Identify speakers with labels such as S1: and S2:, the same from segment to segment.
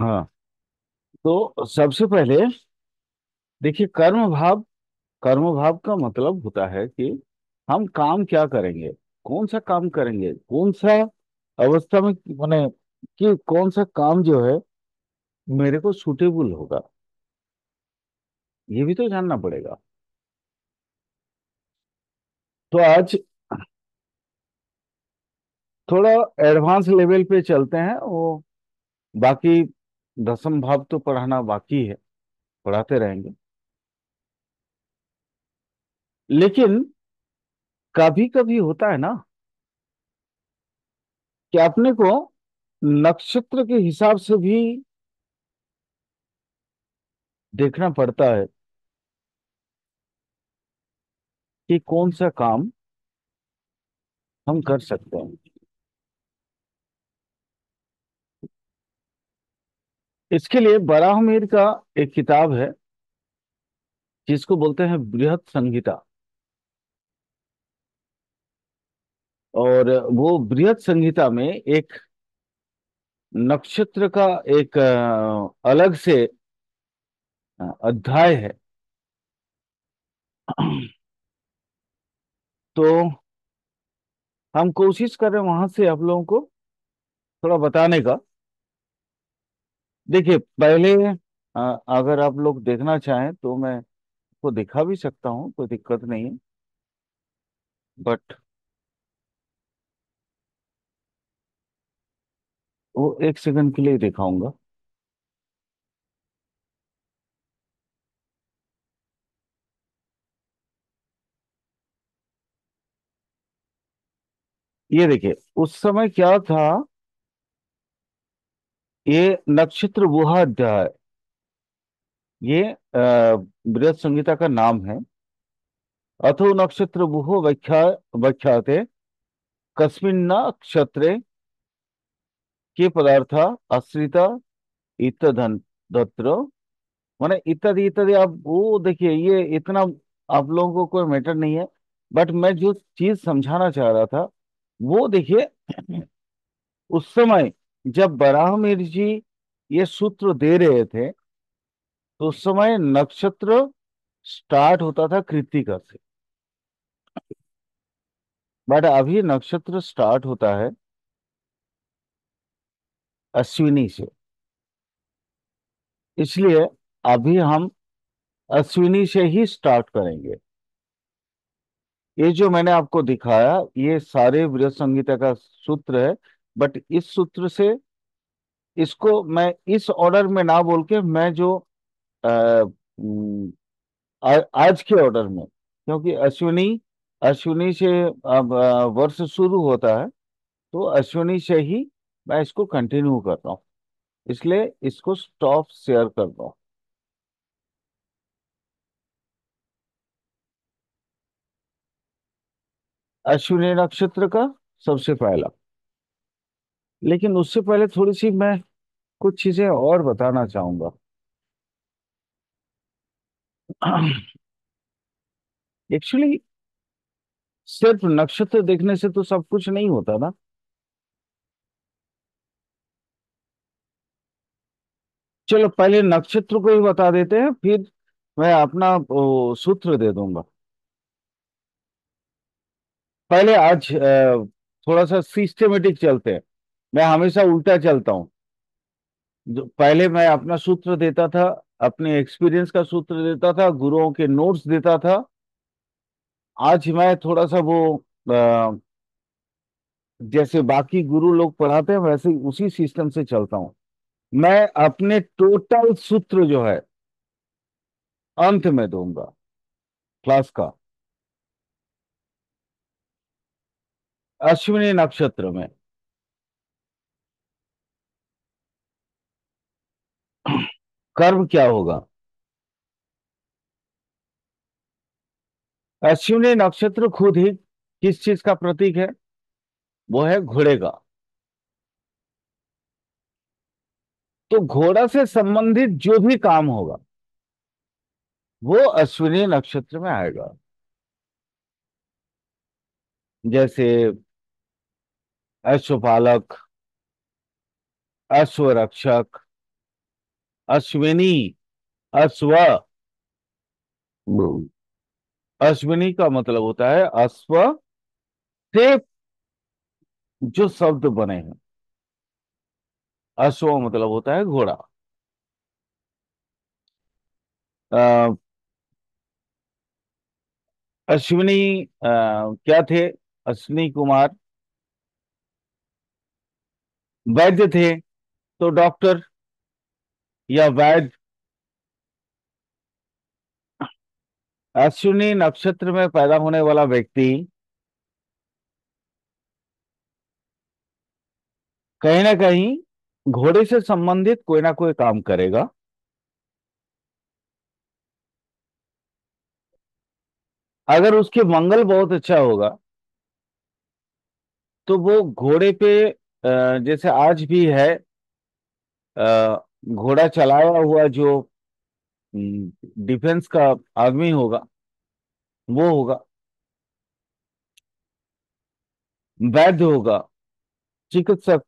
S1: हाँ, तो सबसे पहले देखिए, कर्म भाव का मतलब होता है कि हम काम क्या करेंगे, कौन सा काम करेंगे, कौन सा अवस्था में, माने कि कौन सा काम जो है मेरे को सूटेबल होगा, ये भी तो जानना पड़ेगा। तो आज थोड़ा एडवांस लेवल पे चलते हैं। वो बाकी दसम भाव तो पढ़ाना बाकी है, पढ़ाते रहेंगे। लेकिन कभी कभी होता है ना कि अपने को नक्षत्र के हिसाब से भी देखना पड़ता है कि कौन सा काम हम कर सकते हैं। इसके लिए बराहमीर का एक किताब है जिसको बोलते हैं बृहत संहिता। और वो बृहत संहिता में एक नक्षत्र का एक अलग से अध्याय है। तो हम कोशिश कर रहे हैं वहां से आप लोगों को थोड़ा बताने का। देखिए पहले, अगर आप लोग देखना चाहें तो मैं को दिखा भी सकता हूँ, कोई दिक्कत नहीं है। बट वो एक सेकंड के लिए दिखाऊंगा। ये देखिए, उस समय क्या था, ये नक्षत्र गुहा अध्याय, ये बृहत संहिता का नाम है। अथो नक्षत्र गुहो व्याख्याते कस्मिन् नक्षत्रे के पदार्था आश्रिता इतधन तत्र, माने इत्यादि इत्यादि। आप वो देखिए, ये इतना आप लोगों को कोई मैटर नहीं है। बट मैं जो चीज समझाना चाह रहा था वो देखिए, उस समय जब बराहमिर जी ये सूत्र दे रहे थे तो उस समय नक्षत्र स्टार्ट होता था कृत्तिका से, बट अभी नक्षत्र स्टार्ट होता है अश्विनी से। इसलिए अभी हम अश्विनी से ही स्टार्ट करेंगे। ये जो मैंने आपको दिखाया ये सारे बृहत संहिता का सूत्र है। बट इस सूत्र से इसको मैं इस ऑर्डर में ना बोल के मैं जो अ, आज के ऑर्डर में, क्योंकि अश्विनी अश्विनी से अब वर्ष शुरू होता है, तो अश्विनी से ही मैं इसको कंटिन्यू कर रहा हूँ। इसलिए इसको स्टॉप शेयर कर रहा हूँ। अश्विनी नक्षत्र का सबसे पहला। लेकिन उससे पहले थोड़ी सी मैं कुछ चीजें और बताना चाहूंगा। एक्चुअली सिर्फ नक्षत्र देखने से तो सब कुछ नहीं होता ना। चलो पहले नक्षत्र को ही बता देते हैं, फिर मैं अपना सूत्र दे दूंगा। पहले आज थोड़ा सा सिस्टमेटिक चलते हैं। मैं हमेशा उल्टा चलता हूँ। जो पहले मैं अपना सूत्र देता था, अपने एक्सपीरियंस का सूत्र देता था, गुरुओं के नोट्स देता था। आज मैं थोड़ा सा वो जैसे बाकी गुरु लोग पढ़ाते हैं वैसे ही उसी सिस्टम से चलता हूँ। मैं अपने टोटल सूत्र जो है अंत में दूंगा क्लास का, अश्विनी नक्षत्र में। कर्म क्या होगा। अश्विनी नक्षत्र खुद ही किस चीज का प्रतीक है, वो है घोड़े का। तो घोड़ा से संबंधित जो भी काम होगा वो अश्विनी नक्षत्र में आएगा। जैसे अश्वपालक, अश्वरक्षक, अश्विनी, अश्व। अश्विनी का मतलब होता है अश्व से जो शब्द बने हैं। अश्व मतलब होता है घोड़ा। अ, अश्विनी क्या थे? अश्विनी कुमार वैद्य थे, तो डॉक्टर या वैद्य। अश्विनी नक्षत्र में पैदा होने वाला व्यक्ति कहीं ना कहीं घोड़े से संबंधित कोई ना कोई काम करेगा। अगर उसके मंगल बहुत अच्छा होगा तो वो घोड़े पे जैसे आज भी है, घोड़ा चलाया हुआ जो डिफेंस का आदमी होगा, वो होगा। वैद्य होगा, चिकित्सक।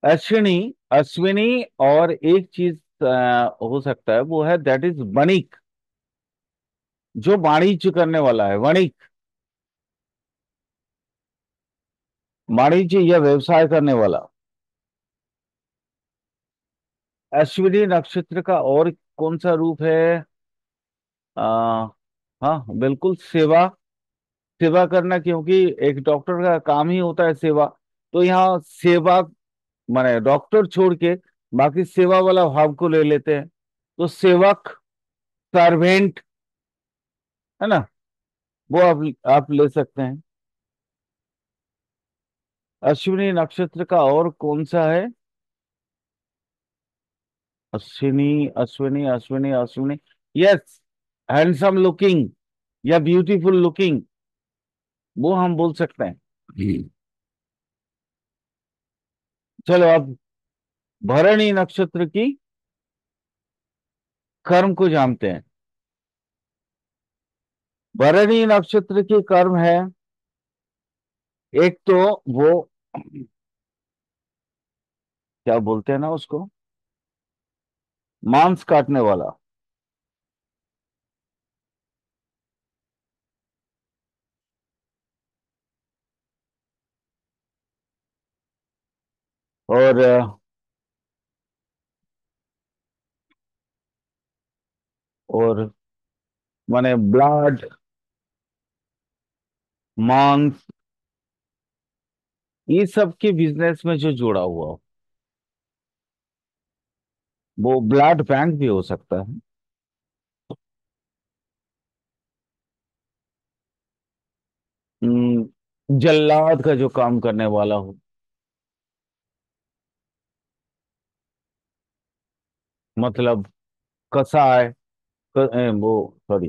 S1: अश्विनी, अश्विनी और एक चीज हो सकता है, वो है दैट इज वणिक, जो वाणिज्य करने वाला है, वणिक। वाणिज्य या व्यवसाय करने वाला। अश्विनी नक्षत्र का और कौन सा रूप है? आ, हाँ बिल्कुल, सेवा। सेवा करना, क्योंकि एक डॉक्टर का काम ही होता है सेवा। तो यहाँ सेवा माने डॉक्टर छोड़ के बाकी सेवा वाला भाव को ले लेते हैं, तो सेवक, सर्वेंट, है ना, वो आप ले सकते हैं। अश्विनी नक्षत्र का और कौन सा है? Ashwini, Ashwini, Ashwini, Ashwini. Yes, handsome looking या ब्यूटीफुल लुकिंग, वो हम बोल सकते हैं। चलो अब भरणी नक्षत्र की कर्म को जानते हैं। भरणी नक्षत्र की कर्म है, एक तो वो क्या बोलते हैं ना उसको, मांस काटने वाला। और और माने ब्लड, मांस, ये सब के बिजनेस में जो जुड़ा हुआ हो, वो ब्लड बैंक भी हो सकता है। जल्लाद का जो काम करने वाला हो, मतलब कसाय, वो सॉरी,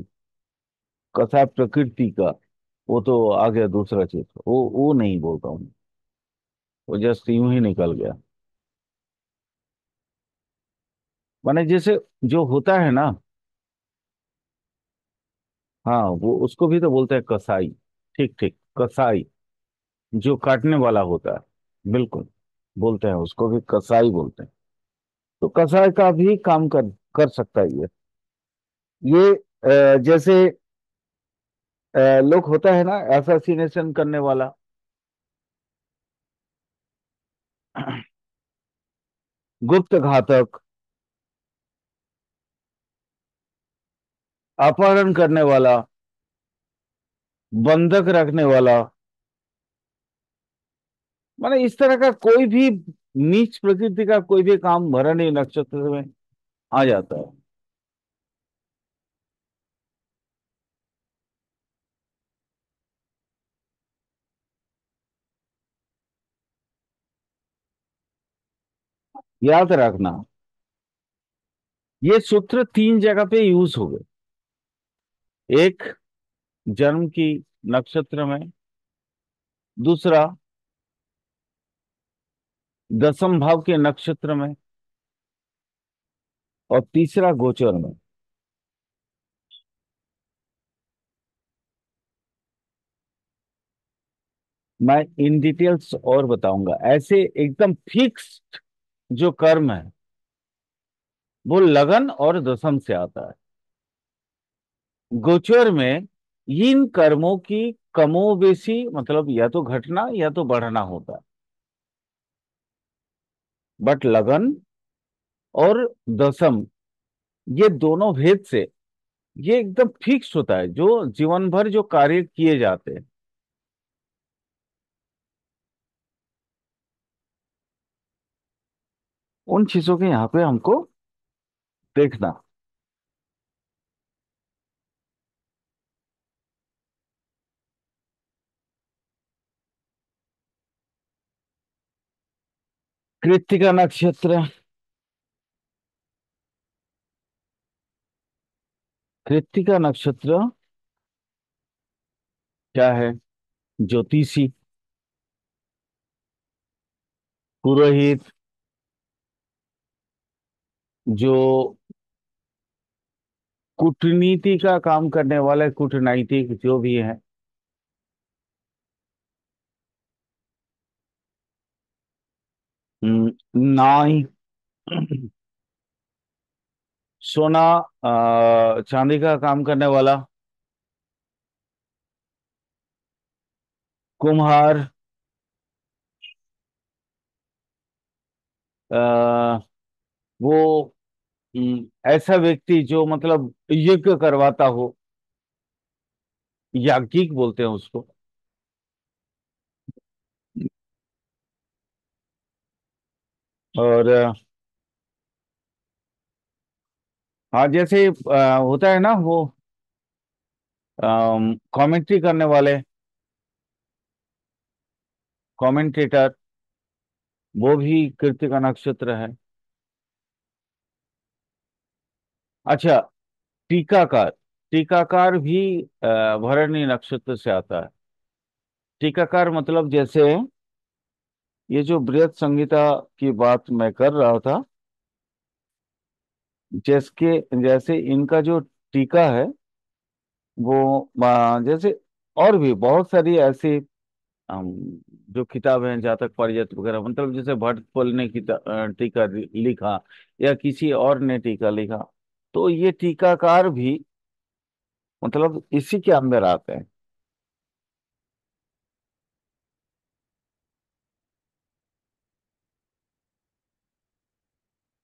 S1: कसाय प्रकृति का, वो तो आ गया दूसरा चीज, वो नहीं बोलता हूँ। वो जस्ट यूं ही निकल गया। माने जैसे जो होता है ना, हाँ वो उसको भी तो बोलते हैं कसाई। ठीक ठीक, कसाई, जो काटने वाला होता है, बिल्कुल, बोलते हैं उसको भी कसाई बोलते हैं। तो कसाई का भी काम कर कर सकता है ये जैसे लोग होता है ना, असैसिनेशन करने वाला, गुप्त घातक, अपहरण करने वाला, बंधक रखने वाला, माने इस तरह का कोई भी नीच प्रकृति का कोई भी काम भरणी नक्षत्र में आ जाता है। याद रखना, ये सूत्र तीन जगह पे यूज हो गए। एक, जन्म की नक्षत्र में। दूसरा, दसम भाव के नक्षत्र में। और तीसरा, गोचर में। मैं इन डिटेल्स और बताऊंगा, ऐसे एकदम फिक्स जो कर्म है वो लगन और दशम से आता है। गोचर में इन कर्मों की कमोबेशी मतलब या तो घटना या तो बढ़ना होता है। बट लगन और दशम, ये दोनों भेद से ये एकदम फिक्स होता है, जो जीवन भर जो कार्य किए जाते हैं। उन चीजों के यहाँ पे हमको देखना। कृत्तिका नक्षत्र। कृत्तिका नक्षत्र क्या है? ज्योतिषी, पुरोहित, जो कूटनीति का काम करने वाले, कूटनीतिक जो भी है। नाई, सोना चांदी का काम करने वाला, कुम्हार, आ, वो ऐसा व्यक्ति जो मतलब यज्ञ करवाता हो, याज्ञिक बोलते हैं उसको। और हाँ, जैसे होता है ना वो कमेंट्री करने वाले, कमेंटेटर, वो भी कृत्तिका नक्षत्र है। अच्छा, टीकाकार। टीकाकार भी भरणी नक्षत्र से आता है। टीकाकार मतलब जैसे ये जो बृहत संहिता की बात मैं कर रहा था, जैसे जैसे इनका जो टीका है वो जैसे और भी बहुत सारी ऐसी अम, जो किताब हैं, जातक पारिजात वगैरह, मतलब जैसे भट्टफल ने टीका लिखा या किसी और ने टीका लिखा, तो ये टीकाकार भी मतलब इसी के अंदर आते हैं।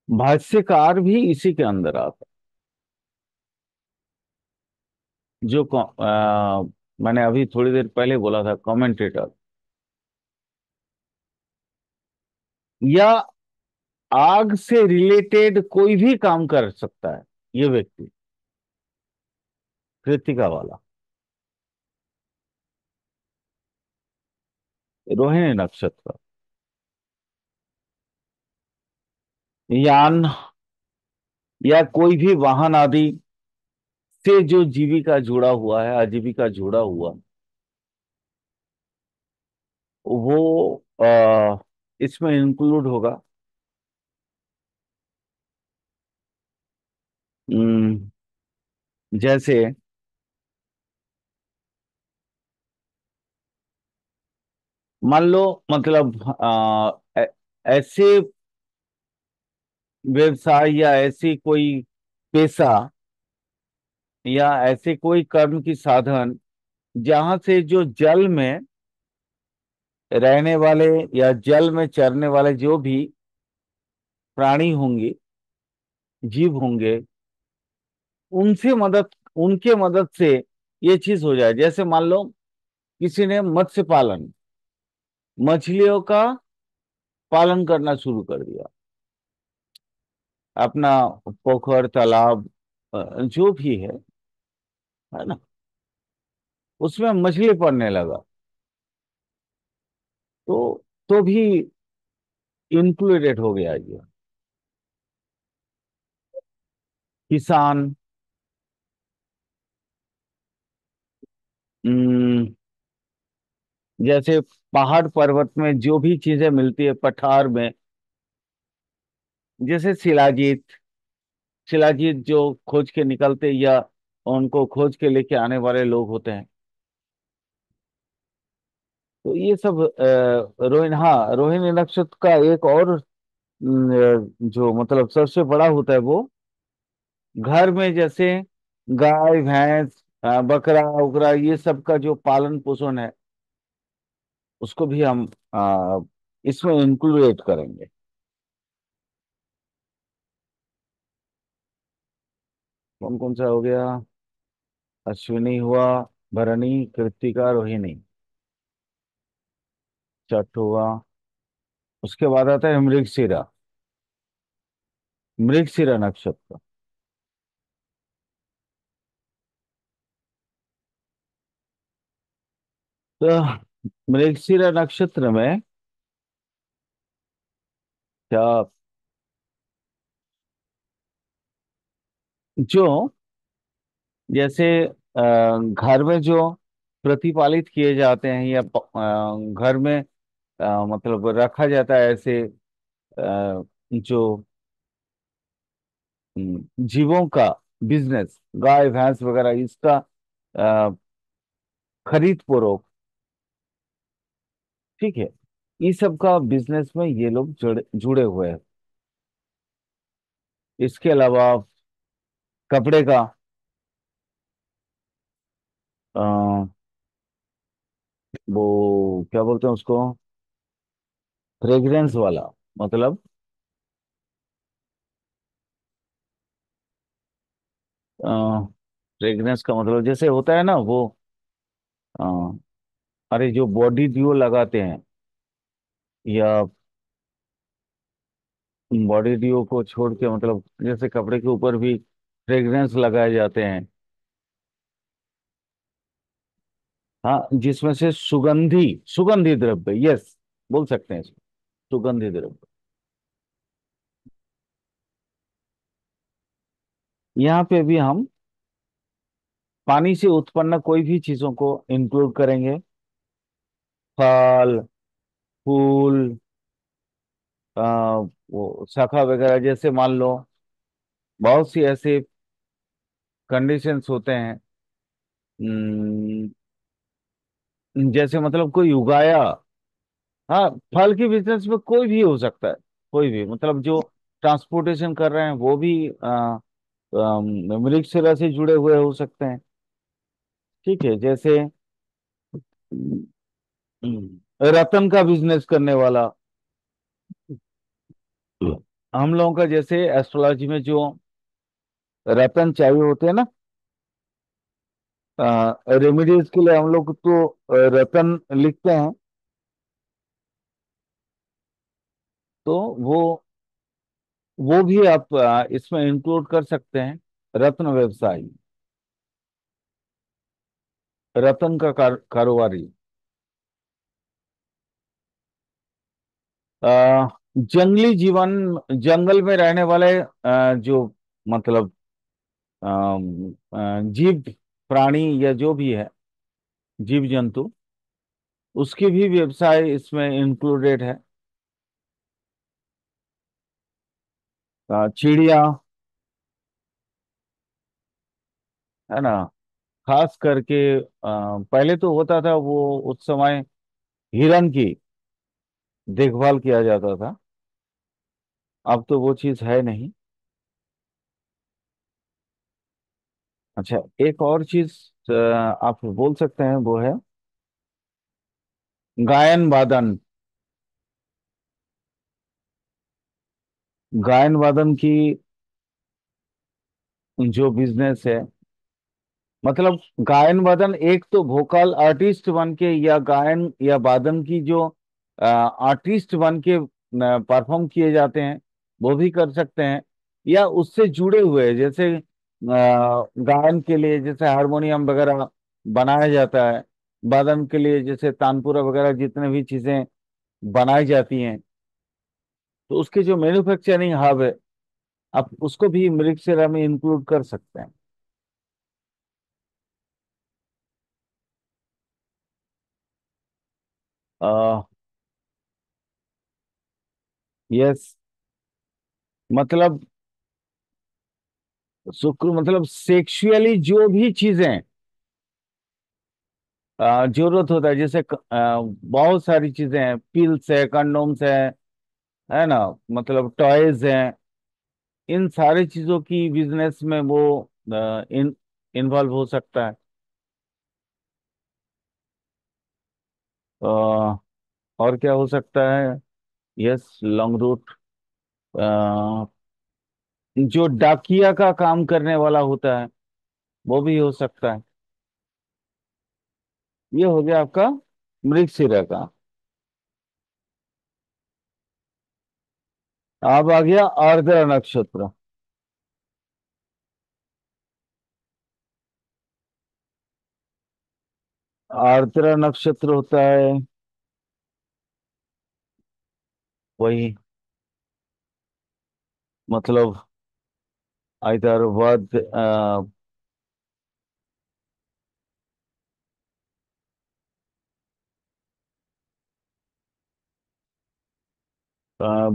S1: भाष्यकार भी इसी के अंदर आता है। मैंने अभी थोड़ी देर पहले बोला था, कमेंटेटर, या आग से रिलेटेड कोई भी काम कर सकता है ये व्यक्ति, कृतिका वाला। रोहिणी नक्षत्र। यान या कोई भी वाहन आदि से जो जीविका जुड़ा हुआ है, आजीविका जुड़ा हुआ, वो इसमें इंक्लूड होगा। हम्म, जैसे मान लो मतलब ऐसे व्यवसाय या ऐसी कोई पेशा या ऐसे कोई कर्म की साधन जहां से जो जल में रहने वाले या जल में चरने वाले जो भी प्राणी होंगे, जीव होंगे, उनसे मदद उनके मदद से ये चीज हो जाए। जैसे मान लो किसी ने मत्स्य पालन, मछलियों का पालन करना शुरू कर दिया, अपना पोखर तालाब जो भी है ना, उसमें मछली पड़ने लगा, तो तो भी इंक्लूडेड हो गया ये। किसान, हम्म, जैसे पहाड़ पर्वत में जो भी चीजें मिलती है पठार में, जैसे शिलाजीत, शिलाजीत जो खोज के निकलते या उनको खोज के लेके आने वाले लोग होते हैं। तो ये सब रोहिणी, हाँ, रोहिणी नक्षत्र का एक और जो मतलब सबसे बड़ा होता है वो घर में, जैसे गाय भैंस बकरा उकरा, ये सब का जो पालन पोषण है उसको भी हम इसमें इंक्लूडेट करेंगे। कौन कौन सा हो गया? अश्विनी हुआ, भरणी, कृत्तिका, रोहिणी, छठ हुआ। उसके बाद आता है मृगशिरा। मृगशिरा नक्षत्र। तो मृगशिरा नक्षत्र में क्या, जो जैसे घर में जो प्रतिपालित किए जाते हैं या घर में मतलब रखा जाता है ऐसे जो जीवों का बिजनेस, गाय भैंस वगैरह, इसका अ, खरीद फरोख्त, ठीक है, इस सब का बिजनेस में ये लोग जुड़े जुड़े हुए हैं। इसके अलावा कपड़े का, अ, वो क्या बोलते हैं उसको, फ्रेग्रेंस वाला, मतलब फ्रेग्रेंस का मतलब जैसे होता है ना वो, अ, अरे जो बॉडी डिओ लगाते हैं, या बॉडी डिओ को छोड़ के मतलब जैसे कपड़े के ऊपर भी फ्रेग्रेंस लगाए जाते हैं। हाँ, जिसमें से सुगंधी, सुगंधी द्रव्य, यस, बोल सकते हैं इसको, सुगंधी द्रव्य। यहाँ पे भी हम पानी से उत्पन्न कोई भी चीजों को इंक्लूड करेंगे। फल, फूल, वो शाखा वगैरह, जैसे मान लो बहुत सी ऐसे कंडीशंस होते हैं। जैसे मतलब कोई उगाया, हाँ, फल के बिजनेस में कोई भी हो सकता है, कोई भी, मतलब जो ट्रांसपोर्टेशन कर रहे हैं वो भी मृगशिरा से जुड़े हुए हो सकते हैं। ठीक है, जैसे रतन का बिजनेस करने वाला, हम लोगों का जैसे एस्ट्रोलॉजी में जो रतन चाहिए होते हैं ना, रेमेडीज के लिए हम लोग तो रतन लिखते हैं, तो वो भी आप इसमें इंक्लूड कर सकते हैं। रत्न व्यवसायी, रतन का कारोबारी, जंगली जीवन, जंगल में रहने वाले जो मतलब जीव प्राणी या जो भी है, जीव जंतु, उसके भी व्यवसाय इसमें इंक्लूडेड है। चिड़िया, है ना, खास करके पहले तो होता था वो, उस समय हिरन की देखभाल किया जाता था, अब तो वो चीज है नहीं। अच्छा, एक और चीज आप बोल सकते हैं, वो है गायन वादन। गायन वादन की जो बिजनेस है, मतलब गायन वादन, एक तो वोकल आर्टिस्ट बन के, या गायन या वादन की जो आर्टिस्ट बन के परफॉर्म किए जाते हैं, वो भी कर सकते हैं। या उससे जुड़े हुए, जैसे गायन के लिए जैसे हारमोनियम वगैरह बनाया जाता है, वादन के लिए जैसे तानपुरा वगैरह, जितने भी चीजें बनाई जाती हैं, तो उसके जो मैन्युफैक्चरिंग हब है, आप उसको भी मृगशिरा में इंक्लूड कर सकते हैं। यस, मतलब शुक्र मतलब सेक्सुअली जो भी चीजें जरूरत होता है, जैसे बहुत सारी चीजें हैं, पिल्स है, कंडोम्स है, है ना, मतलब टॉयज हैं, इन सारी चीजों की बिजनेस में वो इन्वॉल्व हो सकता है। और क्या हो सकता है? Yes, long route. जो डाकिया का काम करने वाला होता है, वो भी हो सकता है। ये हो गया आपका मृगशिरा का। अब आ गया आर्द्रा नक्षत्र। आर्द्रा नक्षत्र होता है वही, मतलब इधर वध,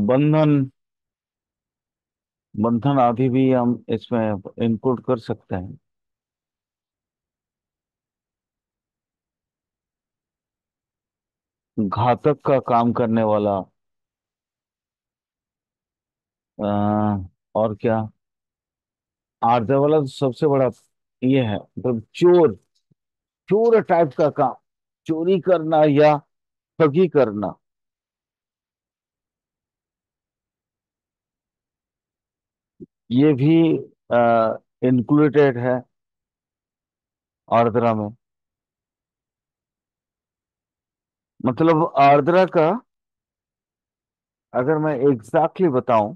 S1: बंधन, बंधन आदि भी हम इसमें इंक्लूड कर सकते हैं। घातक का काम करने वाला, और क्या? आर्दर वाला तो सबसे बड़ा ये है, मतलब चोर, चोर टाइप का काम, चोरी करना या ठगी करना। ये भी इंक्लूडेड है आर्द्रा में। मतलब आर्द्रा का अगर मैं एग्जैक्टली बताऊं,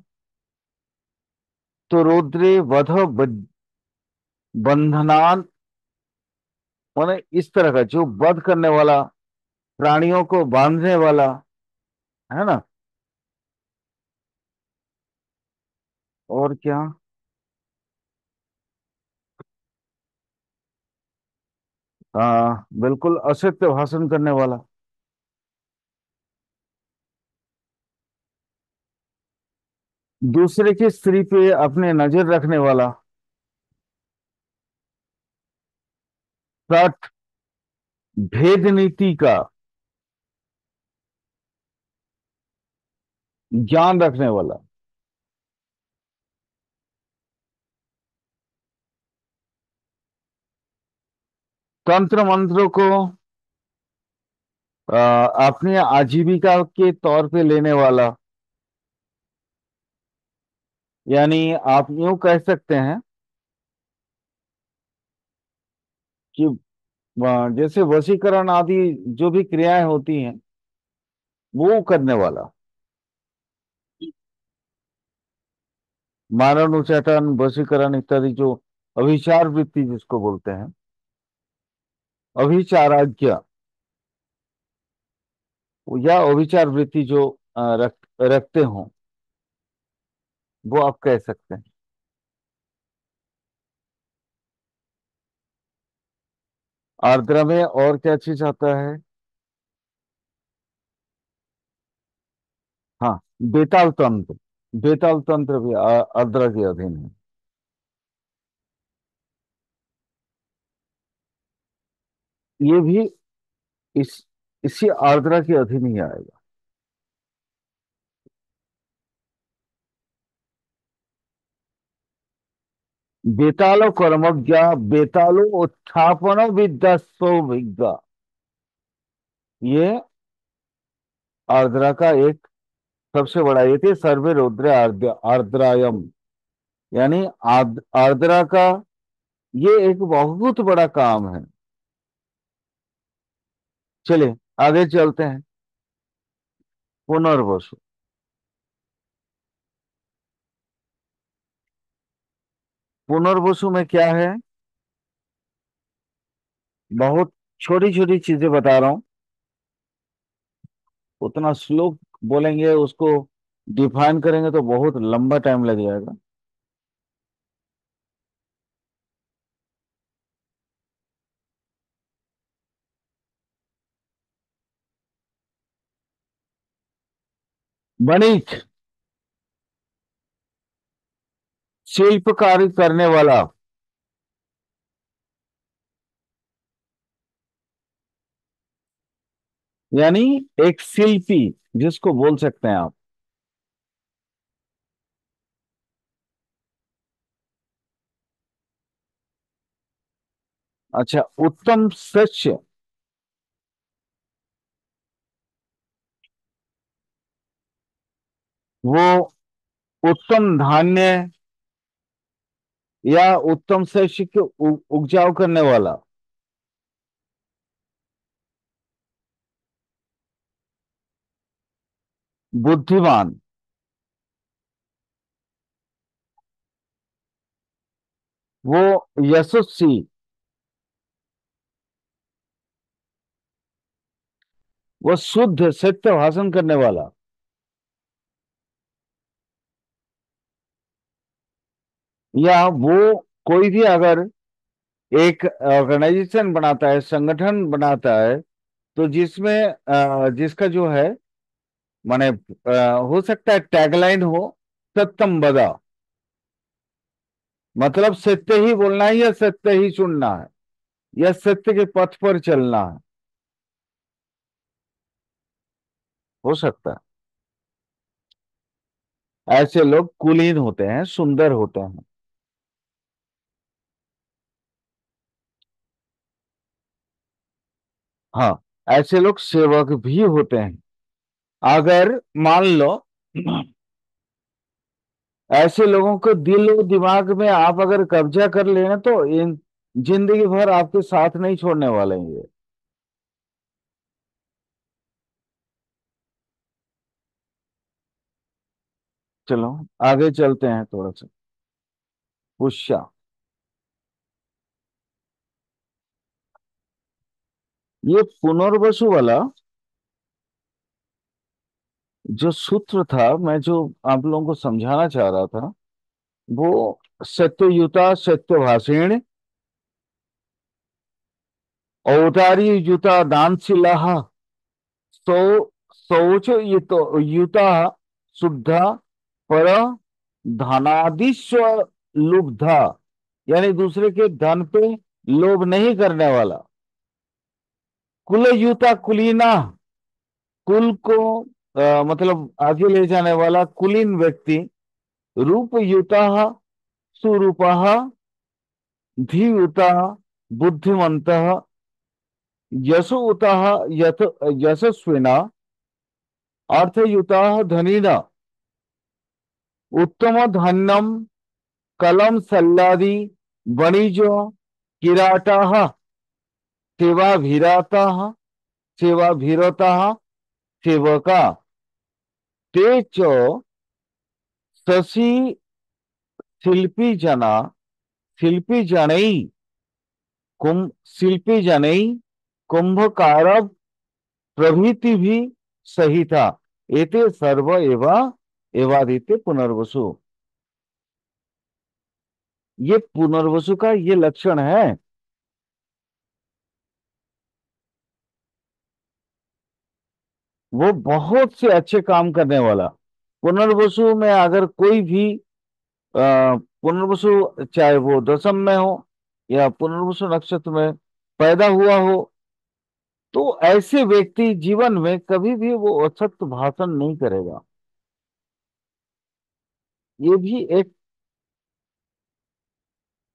S1: तो रौद्रे वध बंधनान, माने इस तरह का जो वध करने वाला, प्राणियों को बांधने वाला, है ना। और क्या? बिल्कुल असत्य भाषण करने वाला। दूसरे की स्त्री पे अपने नजर रखने वाला। सठ, भेद नीति का ज्ञान रखने वाला। तंत्र मंत्रों को अपनी आजीविका के तौर पे लेने वाला। यानी आप यूं कह सकते हैं कि जैसे वशीकरण आदि जो भी क्रियाएं होती हैं, वो करने वाला। मारण उच्चाटन, वशीकरण इत्यादि, जो अभिचार वृत्ति जिसको बोलते हैं, अभिचाराज्ञा, या अभिचार वृत्ति जो रखते हो, वो आप कह सकते हैं। आर्द्रा में और क्या चीज आता है? हाँ, बेताल तंत्र। बेताल तंत्र भी आर्द्रा के अधीन है। ये भी इस इसी आर्द्रा के अधीन ही आएगा। बेतालो कर्मज्ञ, बेतालो उत्थापनो विद्या सौभिज्ञ। ये आर्द्रा का एक सबसे बड़ा ये थे, सर्वे रुद्र आर्द्रायम। यानी आर्द्रा का ये एक बहुत बड़ा काम है। चलिए आगे चलते हैं। पुनर्वसु। पुनर्वसु में क्या है? बहुत छोटी छोटी चीजें बता रहा हूं। उतना श्लोक बोलेंगे, उसको डिफाइन करेंगे तो बहुत लंबा टाइम लग जाएगा। वणिक, शिल्पकारी करने वाला। यानी एक शिल्पी जिसको बोल सकते हैं आप। अच्छा, उत्तम शस्य, वो उत्तम धान्य या उत्तम शस्य के उपजाऊ करने वाला। बुद्धिमान। वो यशस्वी। वो शुद्ध सत्य भाषण करने वाला। या वो कोई भी अगर एक ऑर्गेनाइजेशन बनाता है, संगठन बनाता है, तो जिसमें जिसका जो है माने हो सकता है टैगलाइन हो, सत्यम बदा, मतलब सत्य ही बोलना है या सत्य ही सुनना है या सत्य के पथ पर चलना है। हो सकता है। ऐसे लोग कुलीन होते हैं, सुंदर होते हैं। हाँ, ऐसे लोग सेवक भी होते हैं। अगर मान लो ऐसे लोगों को दिल और दिमाग में आप अगर कब्जा कर लेना तो इन जिंदगी भर आपके साथ नहीं छोड़ने वाले हैं ये। चलो आगे चलते हैं थोड़ा सा। पुष्या। ये पुनर्वसु वाला जो सूत्र था, मैं जो आप लोगों को समझाना चाह रहा था, वो सत्ययुता सत्यभाषिण औदार्ययुता दानशीला सौ शौच युता शुद्धा पर धनादिस्व लुब्धा, यानी दूसरे के धन पे लोभ नहीं करने वाला। कुलयुता कुलीना, कुल को मतलब आगे ले जाने वाला कुलीन व्यक्ति। रूपयुता सुरूपा धीयुता बुद्धिमंत यशोयुता यथ यशस्विना अर्थयुता धनीना उत्तम धन्यम कलम सल्लादि वणिजो किराटा सेवाभिरता सेवाभिरता सेवका ते च शशि शिल्पी जना शिल्पी जनई कुंभ शिल्पी जनई कुंभकार प्रभृति भी सही था। एते सर्व एवा एवादित्य पुनर्वसु। ये पुनर्वसु का ये लक्षण है। वो बहुत से अच्छे काम करने वाला। पुनर्वसु में अगर कोई भी पुनर्वसु चाहे वो दशम में हो या पुनर्वसु नक्षत्र में पैदा हुआ हो, तो ऐसे व्यक्ति जीवन में कभी भी वो असत्य भाषण नहीं करेगा। ये भी एक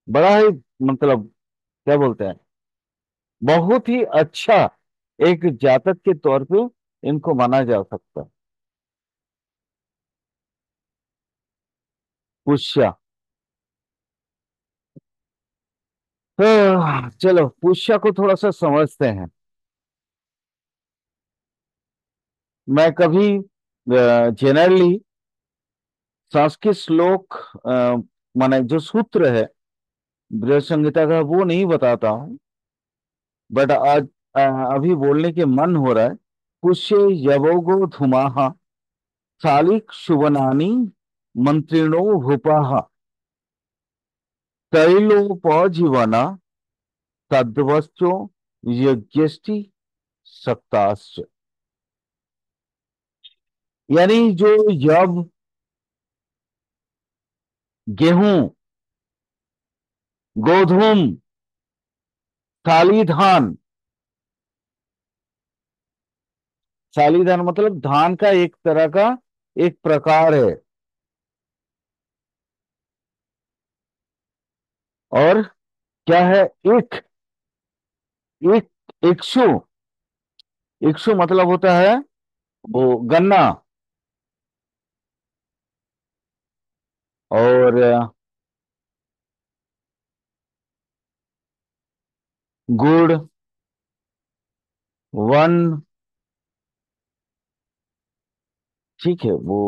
S1: बड़ा ही मतलब क्या बोलते हैं, बहुत ही अच्छा एक जातक के तौर पे इनको माना जा सकता है। पुष्य। चलो पुष्य को थोड़ा सा समझते हैं। मैं कभी जनरली संस्कृत श्लोक माने जो सूत्र है बृहद संहिता का वो नहीं बताता हूँ, बट आज अ, अभी बोलने के मन हो रहा है। पुष्य यवोगो धुमाहा शालिक सुवनानी मंत्रिणो भूपाहा तैलोपजीवना तद्वश्चो यज्ञष्टि सप्ताश्च। यानी जो यव, गेहूं, गोधूम, काली धान। शाली धान मतलब धान का एक तरह का एक प्रकार है। और क्या है, ईख। एक इक्षु। इक्षु मतलब होता है वो गन्ना। और गुड़। वन। ठीक है वो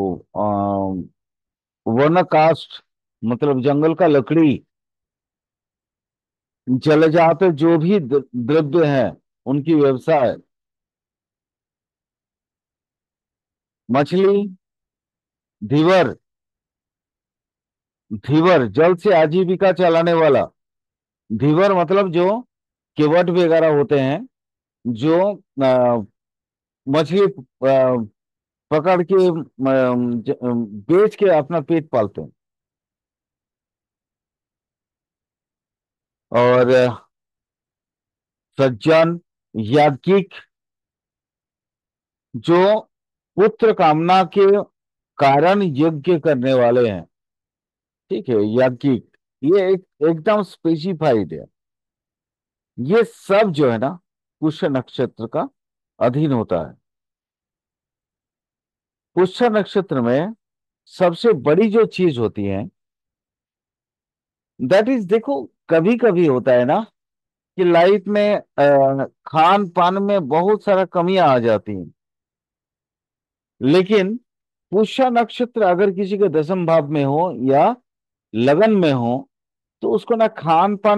S1: वन काष्ठ मतलब जंगल का लकड़ी। जलजात जो भी द्रव्य हैं उनकी व्यवसाय। मछली। धीवर। धीवर जल से आजीविका चलाने वाला। धीवर मतलब जो केवट वगैरह होते हैं, जो मछली पकड़ के बेच के अपना पेट पालते हैं। और सज्जन। याज्ञिक जो पुत्र कामना के कारण यज्ञ करने वाले हैं। ठीक है, याज्ञिक। ये एकदम स्पेसिफाइड है। ये सब जो है ना पुष्य नक्षत्र का अधीन होता है। पुष्य नक्षत्र में सबसे बड़ी जो चीज होती है, दैट इज, देखो कभी कभी होता है ना कि लाइफ में खान पान में बहुत सारा कमियां आ जाती हैं। लेकिन पुष्य नक्षत्र अगर किसी के दसम भाव में हो या लगन में हो, तो उसको ना खान पान